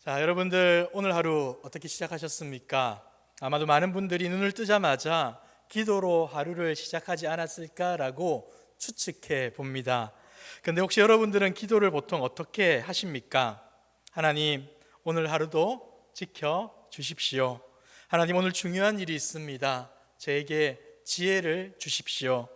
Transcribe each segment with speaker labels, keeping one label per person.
Speaker 1: 자, 여러분들 오늘 하루 어떻게 시작하셨습니까? 아마도 많은 분들이 눈을 뜨자마자 기도로 하루를 시작하지 않았을까라고 추측해 봅니다. 근데 혹시 여러분들은 기도를 보통 어떻게 하십니까? 하나님, 오늘 하루도 지켜 주십시오. 하나님, 오늘 중요한 일이 있습니다. 저에게 지혜를 주십시오.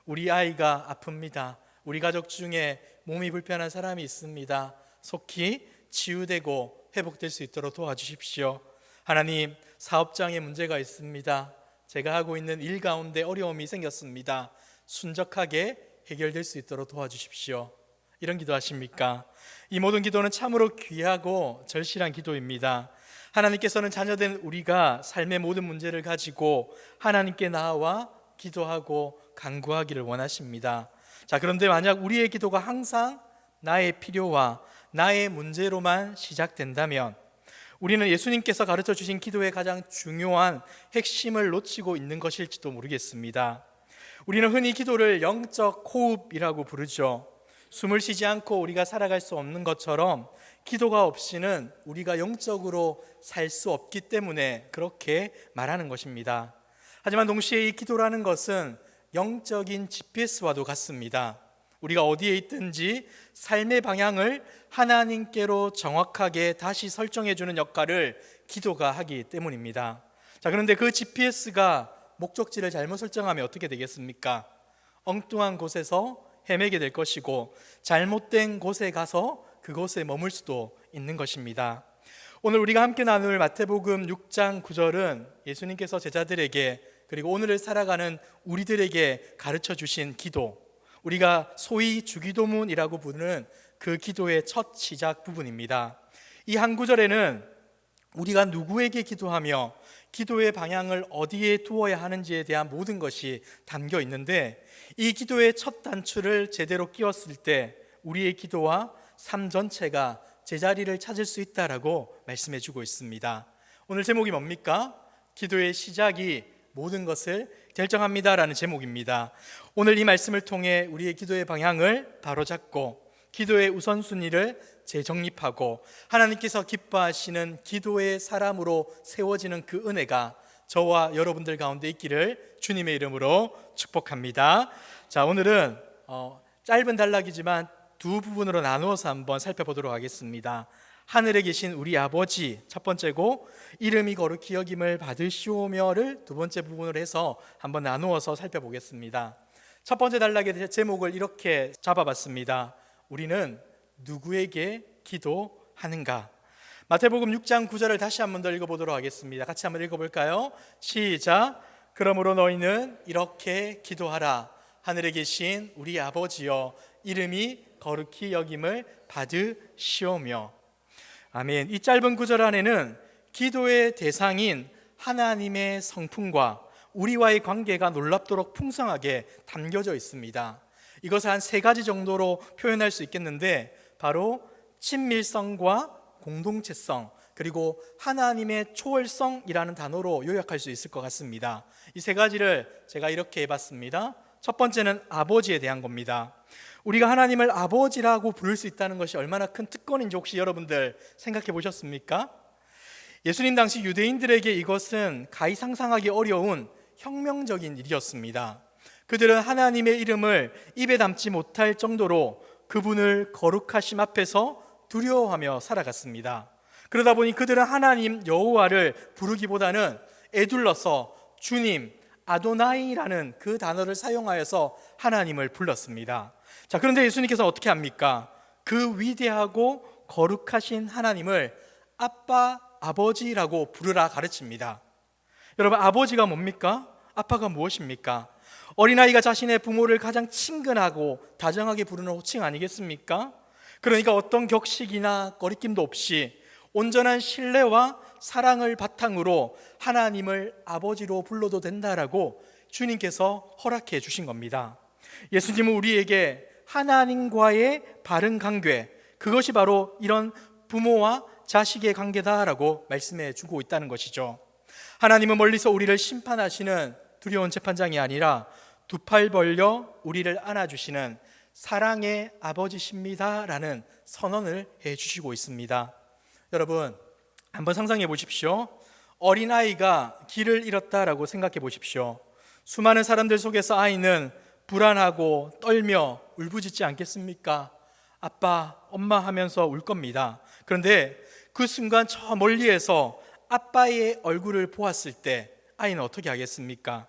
Speaker 1: 우리 아이가 아픕니다. 우리 가족 중에 몸이 불편한 사람이 있습니다. 속히 치유되고 회복될 수 있도록 도와주십시오. 하나님, 사업장에 문제가 있습니다. 제가 하고 있는 일 가운데 어려움이 생겼습니다. 순적하게 해결될 수 있도록 도와주십시오. 이런 기도하십니까? 이 모든 기도는 참으로 귀하고 절실한 기도입니다. 하나님께서는 자녀된 우리가 삶의 모든 문제를 가지고 하나님께 나아와 기도하고 간구하기를 원하십니다. 자, 그런데 만약 우리의 기도가 항상 나의 필요와 나의 문제로만 시작된다면 우리는 예수님께서 가르쳐 주신 기도의 가장 중요한 핵심을 놓치고 있는 것일지도 모르겠습니다. 우리는 흔히 기도를 영적 호흡이라고 부르죠. 숨을 쉬지 않고 우리가 살아갈 수 없는 것처럼 기도가 없이는 우리가 영적으로 살 수 없기 때문에 그렇게 말하는 것입니다. 하지만 동시에 이 기도라는 것은 영적인 GPS와도 같습니다. 우리가 어디에 있든지 삶의 방향을 하나님께로 정확하게 다시 설정해 주는 역할을 기도가 하기 때문입니다. 자, 그런데 그 GPS가 목적지를 잘못 설정하면 어떻게 되겠습니까? 엉뚱한 곳에서 헤매게 될 것이고 잘못된 곳에 가서 그곳에 머물 수도 있는 것입니다. 오늘 우리가 함께 나눌 마태복음 6장 9절은 예수님께서 제자들에게 그리고 오늘을 살아가는 우리들에게 가르쳐 주신 기도, 우리가 소위 주기도문이라고 부르는 그 기도의 첫 시작 부분입니다. 이 한 구절에는 우리가 누구에게 기도하며 기도의 방향을 어디에 두어야 하는지에 대한 모든 것이 담겨 있는데 이 기도의 첫 단추를 제대로 끼웠을 때 우리의 기도와 삶 전체가 제자리를 찾을 수 있다라고 말씀해 주고 있습니다. 오늘 제목이 뭡니까? 기도의 시작이 모든 것을 결정합니다라는 제목입니다. 오늘 이 말씀을 통해 우리의 기도의 방향을 바로잡고 기도의 우선순위를 재정립하고 하나님께서 기뻐하시는 기도의 사람으로 세워지는 그 은혜가 저와 여러분들 가운데 있기를 주님의 이름으로 축복합니다. 자, 오늘은 짧은 단락이지만 두 부분으로 나누어서 한번 살펴보도록 하겠습니다. 하늘에 계신 우리 아버지 첫 번째고 이름이 거룩히 여김을 받으시오며를 두 번째 부분으로 해서 한번 나누어서 살펴보겠습니다. 첫 번째 단락의 제목을 이렇게 잡아봤습니다. 우리는 누구에게 기도하는가? 마태복음 6장 9절을 다시 한번 더 읽어보도록 하겠습니다. 같이 한번 읽어볼까요? 시작. 그러므로 너희는 이렇게 기도하라. 하늘에 계신 우리 아버지여 이름이 거룩히 여김을 받으시오며. 아멘. 이 짧은 구절 안에는 기도의 대상인 하나님의 성품과 우리와의 관계가 놀랍도록 풍성하게 담겨져 있습니다. 이것을 한 세 가지 정도로 표현할 수 있겠는데 바로 친밀성과 공동체성 그리고 하나님의 초월성이라는 단어로 요약할 수 있을 것 같습니다. 이 세 가지를 제가 이렇게 해봤습니다. 첫 번째는 아버지에 대한 겁니다. 우리가 하나님을 아버지라고 부를 수 있다는 것이 얼마나 큰 특권인지 혹시 여러분들 생각해 보셨습니까? 예수님 당시 유대인들에게 이것은 가히 상상하기 어려운 혁명적인 일이었습니다. 그들은 하나님의 이름을 입에 담지 못할 정도로 그분을 거룩하심 앞에서 두려워하며 살아갔습니다. 그러다 보니 그들은 하나님 여호와를 부르기보다는 에둘러서 주님, 아도나이라는 그 단어를 사용하여서 하나님을 불렀습니다. 자, 그런데 예수님께서 어떻게 합니까? 그 위대하고 거룩하신 하나님을 아빠, 아버지라고 부르라 가르칩니다. 여러분, 아버지가 뭡니까? 아빠가 무엇입니까? 어린아이가 자신의 부모를 가장 친근하고 다정하게 부르는 호칭 아니겠습니까? 그러니까 어떤 격식이나 거리낌도 없이 온전한 신뢰와 사랑을 바탕으로 하나님을 아버지로 불러도 된다라고 주님께서 허락해 주신 겁니다. 예수님은 우리에게 하나님과의 바른 관계, 그것이 바로 이런 부모와 자식의 관계다라고 말씀해 주고 있다는 것이죠. 하나님은 멀리서 우리를 심판하시는 두려운 재판장이 아니라 두 팔 벌려 우리를 안아주시는 사랑의 아버지십니다라는 선언을 해주시고 있습니다. 여러분, 한번 상상해 보십시오. 어린아이가 길을 잃었다라고 생각해 보십시오. 수많은 사람들 속에서 아이는 불안하고 떨며 울부짖지 않겠습니까? 아빠, 엄마 하면서 울 겁니다. 그런데 그 순간 저 멀리에서 아빠의 얼굴을 보았을 때 아이는 어떻게 하겠습니까?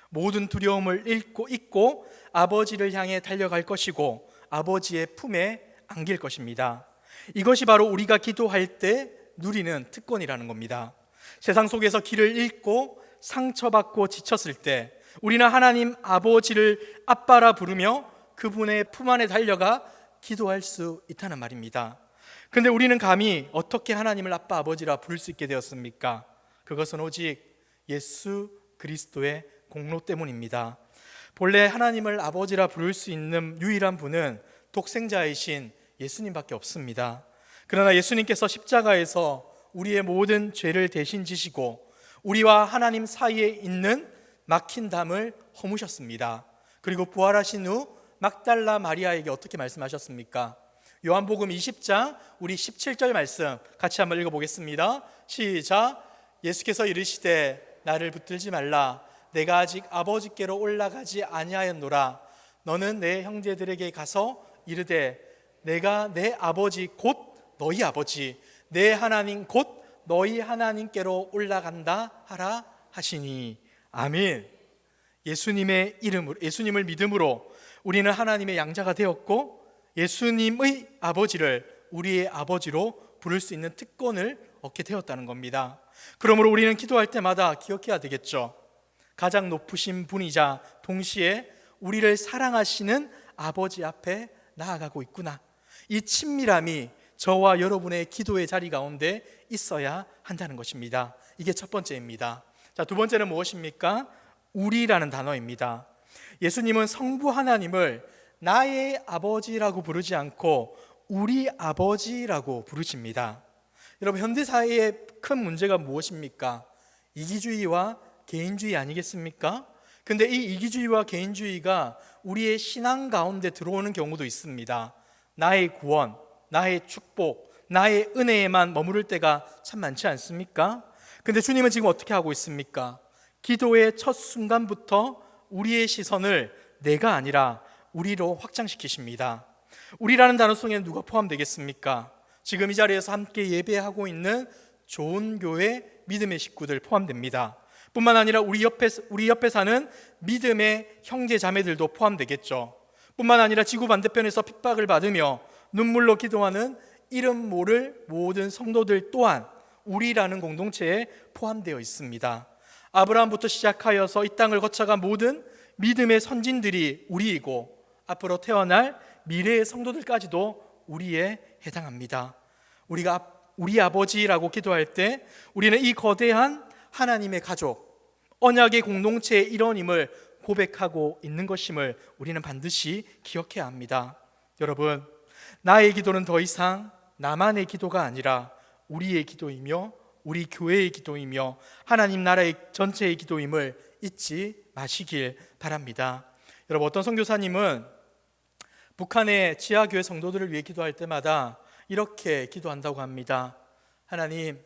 Speaker 1: 모든 두려움을 잊고 아버지를 향해 달려갈 것이고 아버지의 품에 안길 것입니다. 이것이 바로 우리가 기도할 때 누리는 특권이라는 겁니다. 세상 속에서 길을 잃고 상처받고 지쳤을 때 우리는 하나님 아버지를 아빠라 부르며 그분의 품 안에 달려가 기도할 수 있다는 말입니다. 그런데 우리는 감히 어떻게 하나님을 아빠 아버지라 부를 수 있게 되었습니까? 그것은 오직 예수 그리스도의 공로 때문입니다. 본래 하나님을 아버지라 부를 수 있는 유일한 분은 독생자이신 예수님밖에 없습니다. 그러나 예수님께서 십자가에서 우리의 모든 죄를 대신 지시고 우리와 하나님 사이에 있는 막힌 담을 허무셨습니다. 그리고 부활하신 후 막달라 마리아에게 어떻게 말씀하셨습니까? 요한복음 20장 우리 17절 말씀 같이 한번 읽어보겠습니다. 시작. 예수께서 이르시되 나를 붙들지 말라. 내가 아직 아버지께로 올라가지 아니하였노라. 너는 내 형제들에게 가서 이르되 내가 내 아버지 곧 너희 아버지 내 하나님 곧 너희 하나님께로 올라간다 하라 하시니. 아멘. 예수님의 이름으로, 예수님을 믿음으로 우리는 하나님의 양자가 되었고 예수님의 아버지를 우리의 아버지로 부를 수 있는 특권을 얻게 되었다는 겁니다. 그러므로 우리는 기도할 때마다 기억해야 되겠죠. 가장 높으신 분이자 동시에 우리를 사랑하시는 아버지 앞에 나아가고 있구나. 이 친밀함이 저와 여러분의 기도의 자리 가운데 있어야 한다는 것입니다. 이게 첫 번째입니다. 자, 두 번째는 무엇입니까? 우리라는 단어입니다. 예수님은 성부 하나님을 나의 아버지라고 부르지 않고 우리 아버지라고 부르십니다. 여러분, 현대사회의 큰 문제가 무엇입니까? 이기주의와 개인주의 아니겠습니까? 근데 이 이기주의와 개인주의가 우리의 신앙 가운데 들어오는 경우도 있습니다. 나의 구원, 나의 축복, 나의 은혜에만 머무를 때가 참 많지 않습니까? 근데 주님은 지금 어떻게 하고 있습니까? 기도의 첫 순간부터 우리의 시선을 내가 아니라 우리로 확장시키십니다. 우리라는 단어 속에 누가 포함되겠습니까? 지금 이 자리에서 함께 예배하고 있는 좋은 교회 믿음의 식구들 포함됩니다. 뿐만 아니라 우리 옆에 사는 믿음의 형제 자매들도 포함되겠죠. 뿐만 아니라 지구 반대편에서 핍박을 받으며 눈물로 기도하는 이름 모를 모든 성도들 또한 우리라는 공동체에 포함되어 있습니다. 아브라함부터 시작하여서 이 땅을 거쳐간 모든 믿음의 선진들이 우리이고 앞으로 태어날 미래의 성도들까지도 우리에 해당합니다. 우리가 우리 아버지라고 기도할 때 우리는 이 거대한 하나님의 가족, 언약의 공동체의 일원임을 고백하고 있는 것임을 우리는 반드시 기억해야 합니다. 여러분, 나의 기도는 더 이상 나만의 기도가 아니라 우리의 기도이며 우리 교회의 기도이며 하나님 나라의 전체의 기도임을 잊지 마시길 바랍니다. 여러분, 어떤 선교사님은 북한의 지하교회 성도들을 위해 기도할 때마다 이렇게 기도한다고 합니다. 하나님,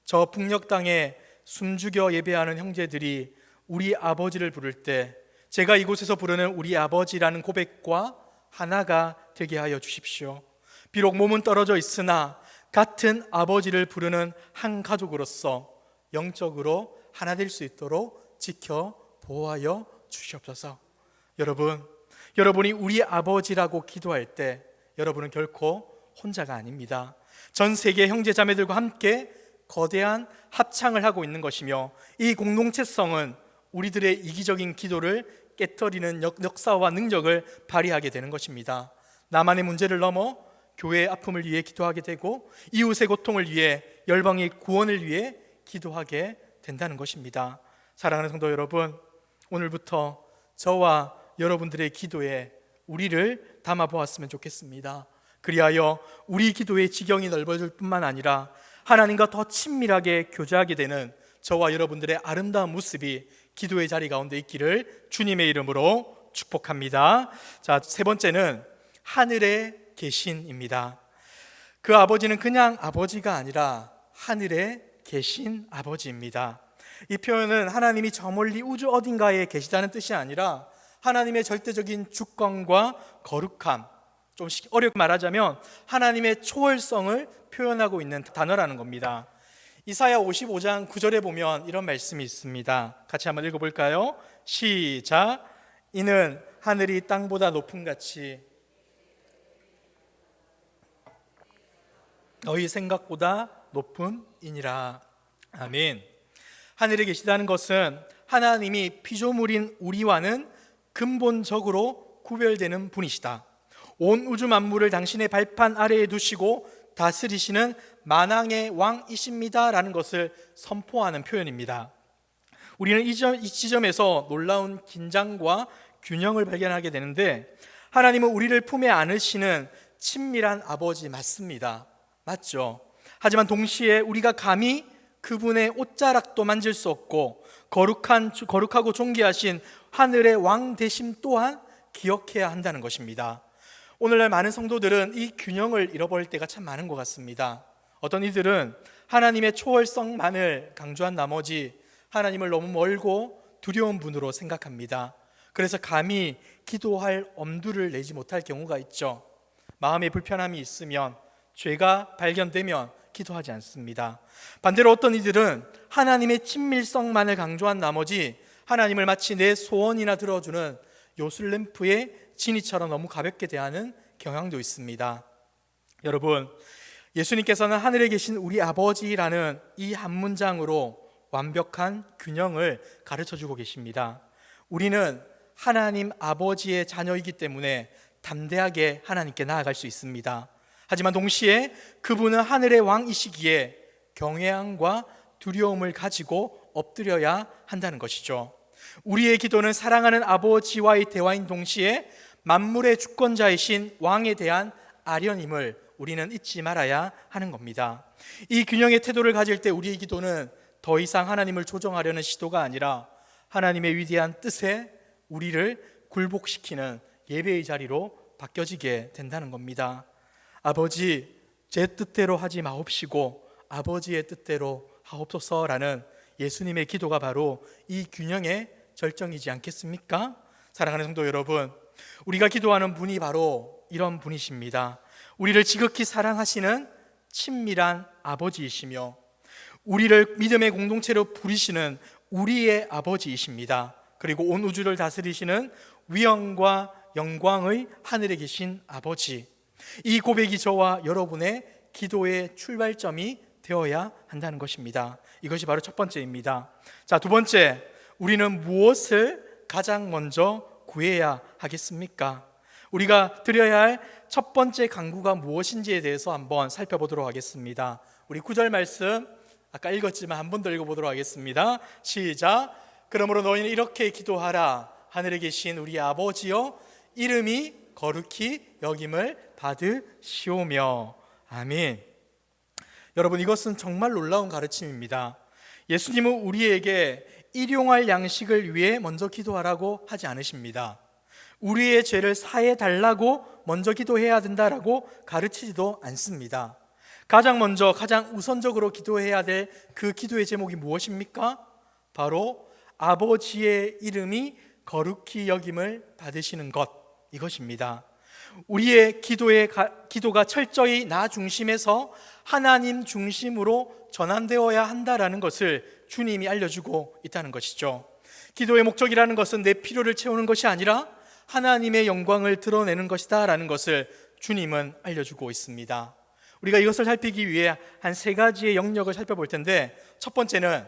Speaker 1: 저 북녘 땅에 숨죽여 예배하는 형제들이 우리 아버지를 부를 때 제가 이곳에서 부르는 우리 아버지라는 고백과 하나가 되게 하여 주십시오. 비록 몸은 떨어져 있으나 같은 아버지를 부르는 한 가족으로서 영적으로 하나 될 수 있도록 지켜 보호하여 주시옵소서. 여러분이 우리 아버지라고 기도할 때 여러분은 결코 혼자가 아닙니다. 전 세계 형제 자매들과 함께 거대한 합창을 하고 있는 것이며 이 공동체성은 우리들의 이기적인 기도를 깨트리는 역사와 능력을 발휘하게 되는 것입니다. 나만의 문제를 넘어 교회의 아픔을 위해 기도하게 되고 이웃의 고통을 위해, 열방의 구원을 위해 기도하게 된다는 것입니다. 사랑하는 성도 여러분, 오늘부터 저와 여러분들의 기도에 우리를 담아 보았으면 좋겠습니다. 그리하여 우리 기도의 지경이 넓어질 뿐만 아니라 하나님과 더 친밀하게 교제하게 되는 저와 여러분들의 아름다운 모습이 기도의 자리 가운데 있기를 주님의 이름으로 축복합니다. 자, 세 번째는 하늘에 계신입니다. 그 아버지는 그냥 아버지가 아니라 하늘에 계신 아버지입니다. 이 표현은 하나님이 저 멀리 우주 어딘가에 계시다는 뜻이 아니라 하나님의 절대적인 주권과 거룩함, 좀 어렵게 말하자면 하나님의 초월성을 표현하고 있는 단어라는 겁니다. 이사야 55장 9절에 보면 이런 말씀이 있습니다. 같이 한번 읽어볼까요? 시작. 이는 하늘이 땅보다 높음 같이 너희 생각보다 높음이니라. 아멘. 하늘에 계시다는 것은 하나님이 피조물인 우리와는 근본적으로 구별되는 분이시다. 온 우주 만물을 당신의 발판 아래에 두시고 다스리시는 만왕의 왕이십니다 라는 것을 선포하는 표현입니다. 우리는 이 지점에서 놀라운 긴장과 균형을 발견하게 되는데, 하나님은 우리를 품에 안으시는 친밀한 아버지 맞습니다. 맞죠? 하지만 동시에 우리가 감히 그분의 옷자락도 만질 수 없고 거룩하고 존귀하신 하늘의 왕 되심 또한 기억해야 한다는 것입니다. 오늘날 많은 성도들은 이 균형을 잃어버릴 때가 참 많은 것 같습니다. 어떤 이들은 하나님의 초월성만을 강조한 나머지 하나님을 너무 멀고 두려운 분으로 생각합니다. 그래서 감히 기도할 엄두를 내지 못할 경우가 있죠. 마음에 불편함이 있으면, 죄가 발견되면 기도하지 않습니다. 반대로 어떤 이들은 하나님의 친밀성만을 강조한 나머지 하나님을 마치 내 소원이나 들어주는 요술램프의 지니처럼 너무 가볍게 대하는 경향도 있습니다. 여러분, 예수님께서는 하늘에 계신 우리 아버지라는 이 한 문장으로 완벽한 균형을 가르쳐주고 계십니다. 우리는 하나님 아버지의 자녀이기 때문에 담대하게 하나님께 나아갈 수 있습니다. 하지만 동시에 그분은 하늘의 왕이시기에 경외함과 두려움을 가지고 엎드려야 한다는 것이죠. 우리의 기도는 사랑하는 아버지와의 대화인 동시에 만물의 주권자이신 왕에 대한 아련임을 우리는 잊지 말아야 하는 겁니다. 이 균형의 태도를 가질 때 우리의 기도는 더 이상 하나님을 조정하려는 시도가 아니라 하나님의 위대한 뜻에 우리를 굴복시키는 예배의 자리로 바뀌어지게 된다는 겁니다. 아버지, 제 뜻대로 하지 마옵시고 아버지의 뜻대로 하옵소서라는 예수님의 기도가 바로 이 균형의 절정이지 않겠습니까? 사랑하는 성도 여러분, 우리가 기도하는 분이 바로 이런 분이십니다. 우리를 지극히 사랑하시는 친밀한 아버지이시며 우리를 믿음의 공동체로 부르시는 우리의 아버지이십니다. 그리고 온 우주를 다스리시는 위엄과 영광의 하늘에 계신 아버지, 이 고백이 저와 여러분의 기도의 출발점이 되어야 한다는 것입니다. 이것이 바로 첫 번째입니다. 자, 두 번째, 우리는 무엇을 가장 먼저 구해야 하겠습니까? 우리가 드려야 할 첫 번째 간구가 무엇인지에 대해서 한번 살펴보도록 하겠습니다. 우리 9절 말씀 아까 읽었지만 한 번 더 읽어보도록 하겠습니다. 시작. 그러므로 너희는 이렇게 기도하라. 하늘에 계신 우리 아버지여, 이름이 거룩히 여김을 받으시오며. 아멘. 여러분, 이것은 정말 놀라운 가르침입니다. 예수님은 우리에게 일용할 양식을 위해 먼저 기도하라고 하지 않으십니다. 우리의 죄를 사해 달라고 먼저 기도해야 된다라고 가르치지도 않습니다. 가장 먼저, 가장 우선적으로 기도해야 될 그 기도의 제목이 무엇입니까? 바로 아버지의 이름이 거룩히 여김을 받으시는 것, 이것입니다. 우리의 기도가 철저히 나 중심에서 하나님 중심으로 전환되어야 한다라는 것을 주님이 알려주고 있다는 것이죠. 기도의 목적이라는 것은 내 필요를 채우는 것이 아니라 하나님의 영광을 드러내는 것이다 라는 것을 주님은 알려주고 있습니다. 우리가 이것을 살피기 위해 한 세 가지의 영역을 살펴볼 텐데, 첫 번째는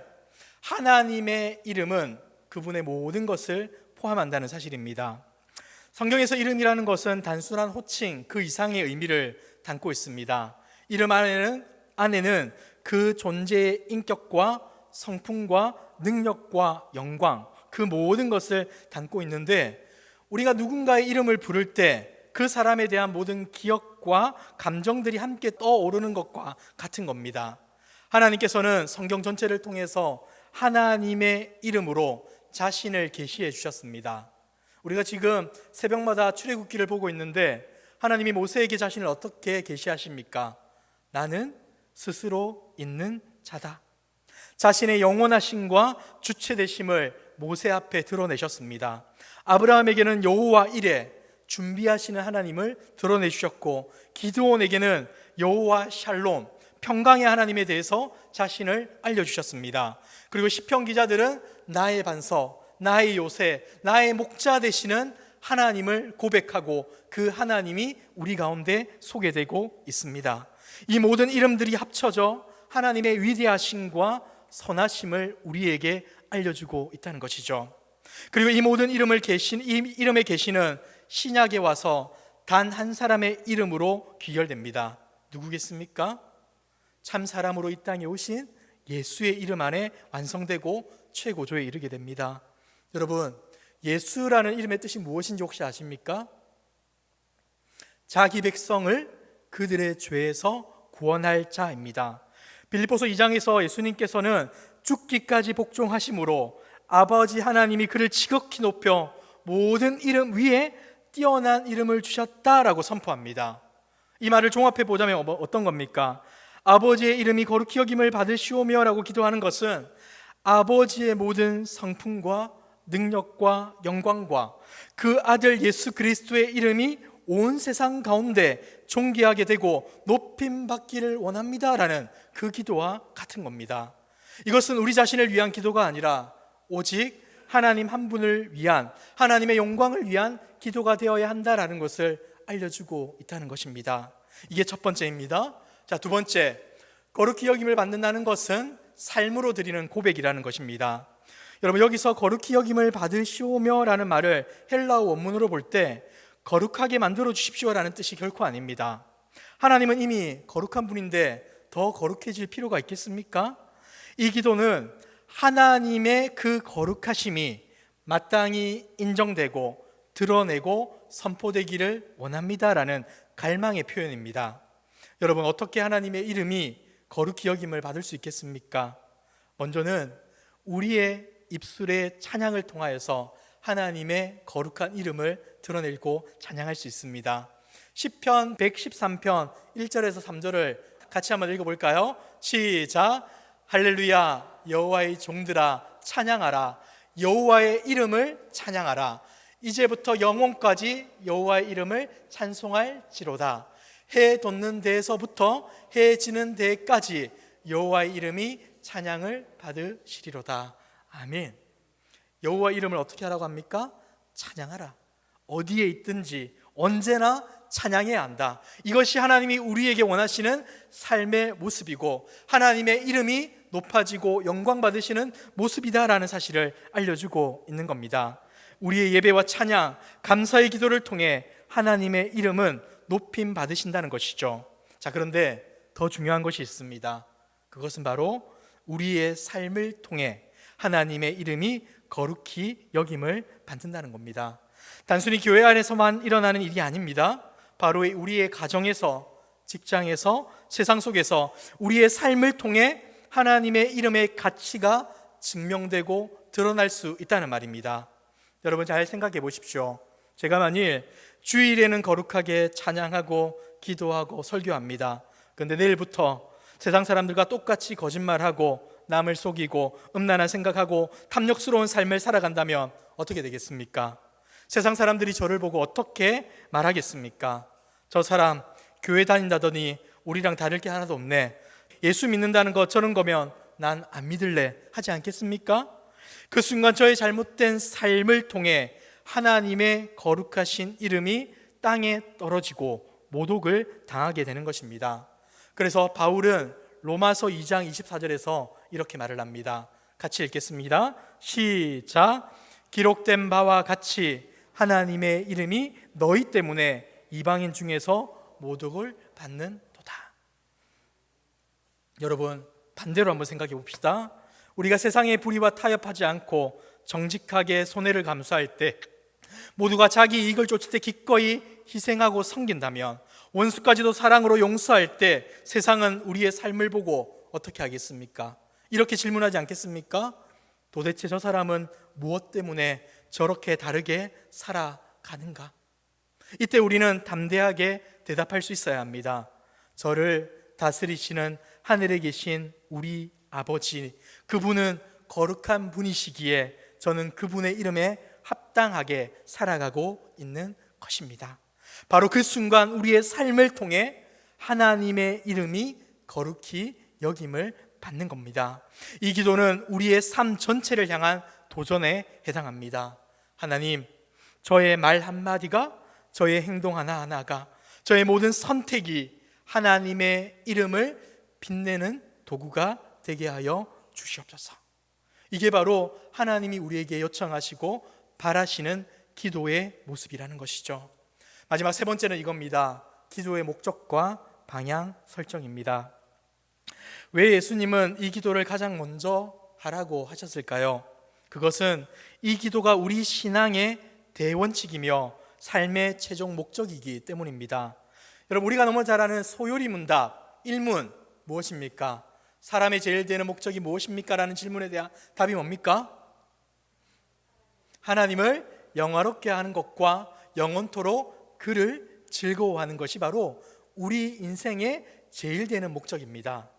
Speaker 1: 하나님의 이름은 그분의 모든 것을 포함한다는 사실입니다. 성경에서 이름이라는 것은 단순한 호칭 그 이상의 의미를 담고 있습니다. 이름 안에는 그 존재의 인격과 성품과 능력과 영광, 그 모든 것을 담고 있는데, 우리가 누군가의 이름을 부를 때 그 사람에 대한 모든 기억과 감정들이 함께 떠오르는 것과 같은 겁니다. 하나님께서는 성경 전체를 통해서 하나님의 이름으로 자신을 계시해 주셨습니다. 우리가 지금 새벽마다 출애굽기를 보고 있는데 하나님이 모세에게 자신을 어떻게 계시하십니까? 나는 스스로 있는 자다. 자신의 영원하심과 주체되심을 모세 앞에 드러내셨습니다. 아브라함에게는 여호와 이레, 준비하시는 하나님을 드러내주셨고, 기드온에게는 여호와 샬롬, 평강의 하나님에 대해서 자신을 알려주셨습니다. 그리고 시편 기자들은 나의 반석, 나의 요새, 나의 목자 되시는 하나님을 고백하고 그 하나님이 우리 가운데 소개되고 있습니다. 이 모든 이름들이 합쳐져 하나님의 위대하심과 선하심을 우리에게 알려주고 있다는 것이죠. 그리고 이 모든 이름의 계시는 신약에 와서 단 한 사람의 이름으로 귀결됩니다. 누구겠습니까? 참 사람으로 이 땅에 오신 예수의 이름 안에 완성되고 최고조에 이르게 됩니다. 여러분, 예수라는 이름의 뜻이 무엇인지 혹시 아십니까? 자기 백성을 그들의 죄에서 구원할 자입니다. 빌립보서 2장에서 예수님께서는 죽기까지 복종하심으로 아버지 하나님이 그를 지극히 높여 모든 이름 위에 뛰어난 이름을 주셨다라고 선포합니다. 이 말을 종합해 보자면 어떤 겁니까? 아버지의 이름이 거룩히 여김을 받으시오며 라고 기도하는 것은 아버지의 모든 성품과 능력과 영광과 그 아들 예수 그리스도의 이름이 온 세상 가운데 존귀하게 되고 높임받기를 원합니다라는 그 기도와 같은 겁니다. 이것은 우리 자신을 위한 기도가 아니라 오직 하나님 한 분을 위한, 하나님의 영광을 위한 기도가 되어야 한다라는 것을 알려주고 있다는 것입니다. 이게 첫 번째입니다. 자, 두 번째, 거룩히 여김을 받는다는 것은 삶으로 드리는 고백이라는 것입니다. 여러분, 여기서 거룩히 여김을 받으시오며 라는 말을 헬라어 원문으로 볼 때 거룩하게 만들어 주십시오 라는 뜻이 결코 아닙니다. 하나님은 이미 거룩한 분인데 더 거룩해질 필요가 있겠습니까? 이 기도는 하나님의 그 거룩하심이 마땅히 인정되고 드러내고 선포되기를 원합니다라는 갈망의 표현입니다. 여러분, 어떻게 하나님의 이름이 거룩히 여김을 받을 수 있겠습니까? 먼저는 우리의 입술의 찬양을 통하여서 하나님의 거룩한 이름을 드러내고 찬양할 수 있습니다. 시편 113편 1절에서 3절을 같이 한번 읽어볼까요? 시작! 할렐루야, 여호와의 종들아 찬양하라, 여호와의 이름을 찬양하라. 이제부터 영원까지 여호와의 이름을 찬송할지로다. 해 돋는 데에서부터 해 지는 데까지 여호와의 이름이 찬양을 받으시리로다. 아멘. 여호와 이름을 어떻게 하라고 합니까? 찬양하라. 어디에 있든지 언제나 찬양해야 한다. 이것이 하나님이 우리에게 원하시는 삶의 모습이고 하나님의 이름이 높아지고 영광 받으시는 모습이다라는 사실을 알려주고 있는 겁니다. 우리의 예배와 찬양, 감사의 기도를 통해 하나님의 이름은 높임 받으신다는 것이죠. 자, 그런데 더 중요한 것이 있습니다. 그것은 바로 우리의 삶을 통해 하나님의 이름이 거룩히 여김을 받는다는 겁니다. 단순히 교회 안에서만 일어나는 일이 아닙니다. 바로 우리의 가정에서, 직장에서, 세상 속에서 우리의 삶을 통해 하나님의 이름의 가치가 증명되고 드러날 수 있다는 말입니다. 여러분, 잘 생각해 보십시오. 제가 만일 주일에는 거룩하게 찬양하고 기도하고 설교합니다. 그런데 내일부터 세상 사람들과 똑같이 거짓말하고 남을 속이고 음란한 생각하고 탐욕스러운 삶을 살아간다면 어떻게 되겠습니까? 세상 사람들이 저를 보고 어떻게 말하겠습니까? 저 사람 교회 다닌다더니 우리랑 다를 게 하나도 없네. 예수 믿는다는 거 저런 거면 난 안 믿을래 하지 않겠습니까? 그 순간 저의 잘못된 삶을 통해 하나님의 거룩하신 이름이 땅에 떨어지고 모독을 당하게 되는 것입니다. 그래서 바울은 로마서 2장 24절에서 이렇게 말을 합니다. 같이 읽겠습니다. 시작! 기록된 바와 같이 하나님의 이름이 너희 때문에 이방인 중에서 모독을 받는도다. 여러분, 반대로 한번 생각해 봅시다. 우리가 세상의 불의와 타협하지 않고 정직하게 손해를 감수할 때, 모두가 자기 이익을 쫓을 때 기꺼이 희생하고 섬긴다면, 원수까지도 사랑으로 용서할 때 세상은 우리의 삶을 보고 어떻게 하겠습니까? 이렇게 질문하지 않겠습니까? 도대체 저 사람은 무엇 때문에 저렇게 다르게 살아가는가? 이때 우리는 담대하게 대답할 수 있어야 합니다. 저를 다스리시는 하늘에 계신 우리 아버지, 그분은 거룩한 분이시기에 저는 그분의 이름에 합당하게 살아가고 있는 것입니다. 바로 그 순간 우리의 삶을 통해 하나님의 이름이 거룩히 여김을 받는 겁니다. 이 기도는 우리의 삶 전체를 향한 도전에 해당합니다. 하나님, 저의 말 한마디가, 저의 행동 하나하나가, 저의 모든 선택이 하나님의 이름을 빛내는 도구가 되게 하여 주시옵소서. 이게 바로 하나님이 우리에게 요청하시고 바라시는 기도의 모습이라는 것이죠. 마지막 세 번째는 이겁니다. 기도의 목적과 방향 설정입니다. 왜 예수님은 이 기도를 가장 먼저 하라고 하셨을까요? 그것은 이 기도가 우리 신앙의 대원칙이며 삶의 최종 목적이기 때문입니다. 여러분, 우리가 너무 잘 아는 소요리 문답 1문 무엇입니까? 사람의 제일 되는 목적이 무엇입니까? 라는 질문에 대한 답이 뭡니까? 하나님을 영화롭게 하는 것과 영원토록 그를 즐거워하는 것이 바로 우리 인생의 제일 되는 목적입니다.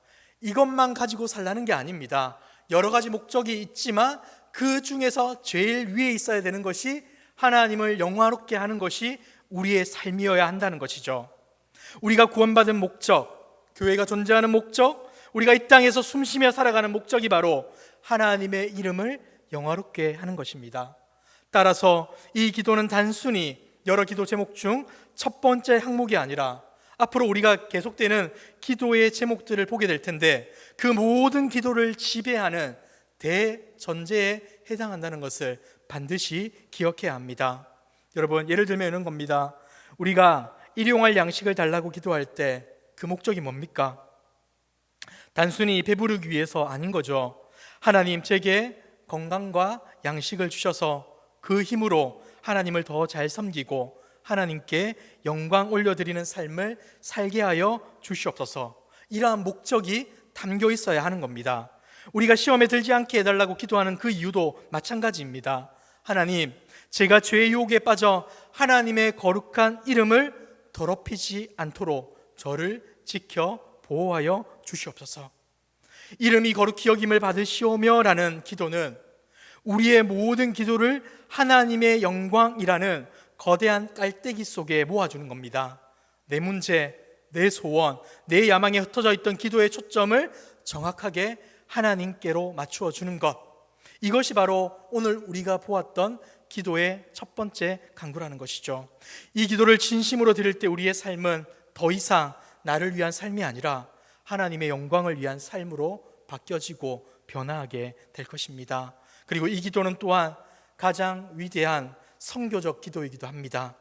Speaker 1: 이것만 가지고 살라는 게 아닙니다. 여러 가지 목적이 있지만 그 중에서 제일 위에 있어야 되는 것이 하나님을 영화롭게 하는 것이 우리의 삶이어야 한다는 것이죠. 우리가 구원받은 목적, 교회가 존재하는 목적, 우리가 이 땅에서 숨쉬며 살아가는 목적이 바로 하나님의 이름을 영화롭게 하는 것입니다. 따라서 이 기도는 단순히 여러 기도 제목 중 첫 번째 항목이 아니라 앞으로 우리가 계속되는 기도의 제목들을 보게 될 텐데 그 모든 기도를 지배하는 대전제에 해당한다는 것을 반드시 기억해야 합니다. 여러분, 예를 들면 이런 겁니다. 우리가 일용할 양식을 달라고 기도할 때 그 목적이 뭡니까? 단순히 배부르기 위해서 아닌 거죠. 하나님, 제게 건강과 양식을 주셔서 그 힘으로 하나님을 더 잘 섬기고 하나님께 영광 올려드리는 삶을 살게 하여 주시옵소서. 이러한 목적이 담겨 있어야 하는 겁니다. 우리가 시험에 들지 않게 해달라고 기도하는 그 이유도 마찬가지입니다. 하나님, 제가 죄의 유혹에 빠져 하나님의 거룩한 이름을 더럽히지 않도록 저를 지켜 보호하여 주시옵소서. 이름이 거룩히 여김을 받으시오며 라는 기도는 우리의 모든 기도를 하나님의 영광이라는 거대한 깔때기 속에 모아주는 겁니다. 내 문제, 내 소원, 내 야망에 흩어져 있던 기도의 초점을 정확하게 하나님께로 맞추어 주는 것, 이것이 바로 오늘 우리가 보았던 기도의 첫 번째 강구라는 것이죠. 이 기도를 진심으로 드릴 때 우리의 삶은 더 이상 나를 위한 삶이 아니라 하나님의 영광을 위한 삶으로 바뀌어지고 변화하게 될 것입니다. 그리고 이 기도는 또한 가장 위대한 선교적 기도이기도 합니다.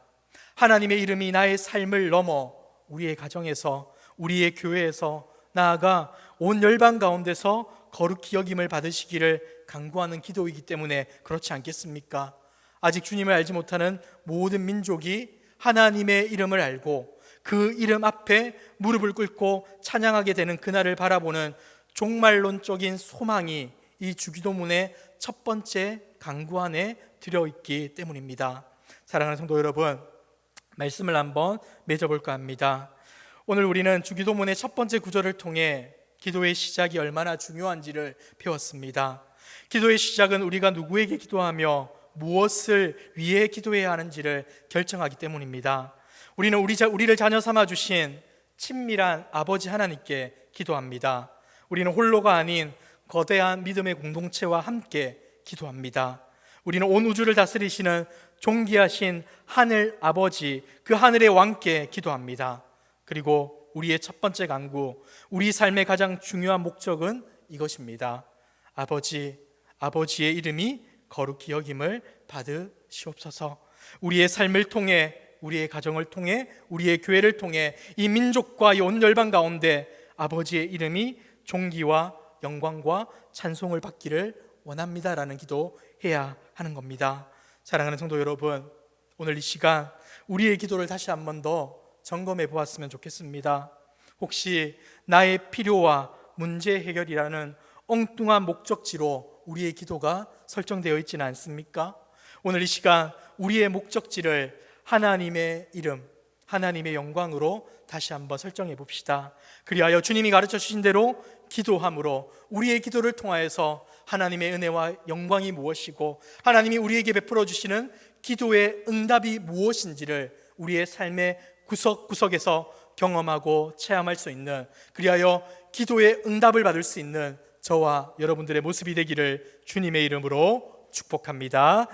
Speaker 1: 하나님의 이름이 나의 삶을 넘어 우리의 가정에서, 우리의 교회에서, 나아가 온 열방 가운데서 거룩히 여김을 받으시기를 간구하는 기도이기 때문에 그렇지 않겠습니까? 아직 주님을 알지 못하는 모든 민족이 하나님의 이름을 알고 그 이름 앞에 무릎을 꿇고 찬양하게 되는 그날을 바라보는 종말론적인 소망이 이 주기도문의 첫 번째 강구 안에 들어있기 때문입니다. 사랑하는 성도 여러분, 말씀을 한번 맺어볼까 합니다. 오늘 우리는 주기도문의 첫 번째 구절을 통해 기도의 시작이 얼마나 중요한지를 배웠습니다. 기도의 시작은 우리가 누구에게 기도하며 무엇을 위해 기도해야 하는지를 결정하기 때문입니다. 우리는 우리를 자녀 삼아 주신 친밀한 아버지 하나님께 기도합니다. 우리는 홀로가 아닌 거대한 믿음의 공동체와 함께 기도합니다. 우리는 온 우주를 다스리시는 존귀하신 하늘 아버지, 그 하늘의 왕께 기도합니다. 그리고 우리의 첫 번째 간구, 우리 삶의 가장 중요한 목적은 이것입니다. 아버지의 이름이 거룩히 여김을 받으시옵소서. 우리의 삶을 통해, 우리의 가정을 통해, 우리의 교회를 통해 이 민족과 이 온 열방 가운데 아버지의 이름이 존귀와 영광과 찬송을 받기를 원합니다라는 기도해야 하는 겁니다. 사랑하는 성도 여러분, 오늘 이 시간 우리의 기도를 다시 한 번 더 점검해 보았으면 좋겠습니다. 혹시 나의 필요와 문제 해결이라는 엉뚱한 목적지로 우리의 기도가 설정되어 있지는 않습니까? 오늘 이 시간 우리의 목적지를 하나님의 이름, 하나님의 영광으로 다시 한번 설정해 봅시다. 그리하여 주님이 가르쳐 주신 대로 기도함으로 우리의 기도를 통하여서 하나님의 은혜와 영광이 무엇이고 하나님이 우리에게 베풀어 주시는 기도의 응답이 무엇인지를 우리의 삶의 구석구석에서 경험하고 체험할 수 있는, 그리하여 기도의 응답을 받을 수 있는 저와 여러분들의 모습이 되기를 주님의 이름으로 축복합니다.